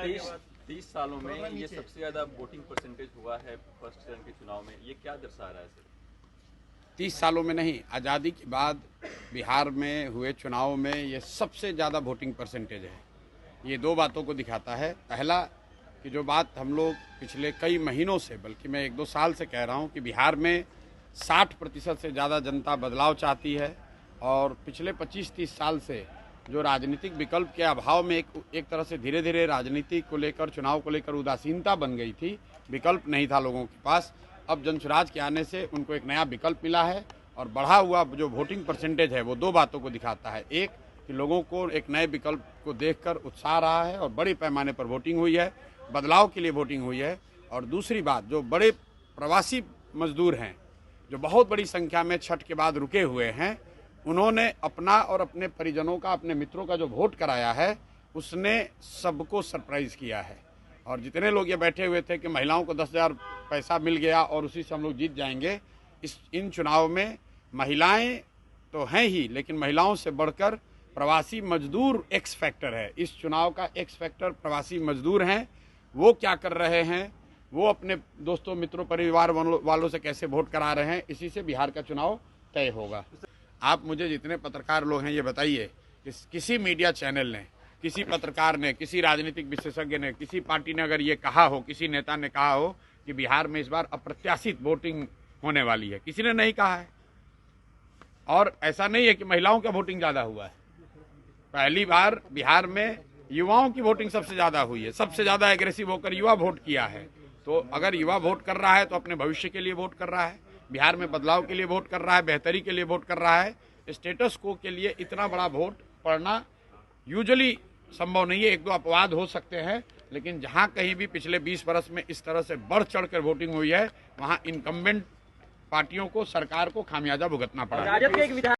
30 सालों में ये सबसे ज्यादा वोटिंग परसेंटेज हुआ है फर्स्ट चरण के चुनाव में, ये क्या दर्शा रहा है सर? 30 सालों में नहीं, आज़ादी के बाद बिहार में हुए चुनाव में ये सबसे ज़्यादा वोटिंग परसेंटेज है। ये दो बातों को दिखाता है। पहला कि जो बात हम लोग पिछले कई महीनों से, बल्कि मैं 1-2 साल से कह रहा हूँ कि बिहार में 60% से ज़्यादा जनता बदलाव चाहती है और पिछले 25-30 साल से जो राजनीतिक विकल्प के अभाव में एक तरह से धीरे धीरे राजनीति को लेकर, चुनाव को लेकर उदासीनता बन गई थी, विकल्प नहीं था लोगों के पास। अब जनसुराज के आने से उनको एक नया विकल्प मिला है और बढ़ा हुआ जो वोटिंग परसेंटेज है वो दो बातों को दिखाता है। एक कि लोगों को एक नए विकल्प को देखकर उत्साह रहा है और बड़े पैमाने पर वोटिंग हुई है, बदलाव के लिए वोटिंग हुई है। और दूसरी बात, जो बड़े प्रवासी मजदूर हैं जो बहुत बड़ी संख्या में छठ के बाद रुके हुए हैं, उन्होंने अपना और अपने परिजनों का, अपने मित्रों का जो वोट कराया है उसने सबको सरप्राइज किया है। और जितने लोग ये बैठे हुए थे कि महिलाओं को 10,000 पैसा मिल गया और उसी से हम लोग जीत जाएंगे, इन चुनाव में महिलाएं तो हैं ही, लेकिन महिलाओं से बढ़कर प्रवासी मजदूर एक्स फैक्टर है। इस चुनाव का एक्स फैक्टर प्रवासी मजदूर हैं। वो क्या कर रहे हैं, वो अपने दोस्तों, मित्रों, परिवार वालों से कैसे वोट करा रहे हैं, इसी से बिहार का चुनाव तय होगा। आप मुझे जितने पत्रकार लोग हैं ये बताइए कि किसी मीडिया चैनल ने, किसी पत्रकार ने, किसी राजनीतिक विशेषज्ञ ने, किसी पार्टी ने अगर ये कहा हो, किसी नेता ने कहा हो कि बिहार में इस बार अप्रत्याशित वोटिंग होने वाली है? किसी ने नहीं कहा है। और ऐसा नहीं है कि महिलाओं का वोटिंग ज़्यादा हुआ है। पहली बार बिहार में युवाओं की वोटिंग सबसे ज़्यादा हुई है। सबसे ज़्यादा एग्रेसिव होकर युवा वोट किया है। तो अगर युवा वोट कर रहा है तो अपने भविष्य के लिए वोट कर रहा है, बिहार में बदलाव के लिए वोट कर रहा है, बेहतरी के लिए वोट कर रहा है। स्टेटस को के लिए इतना बड़ा वोट पड़ना यूजुअली संभव नहीं है। 1-2 अपवाद हो सकते हैं, लेकिन जहां कहीं भी पिछले 20 वर्ष में इस तरह से बढ़ चढ़कर वोटिंग हुई है, वहां इनकम्बेंट पार्टियों को, सरकार को खामियाजा भुगतना पड़ा है।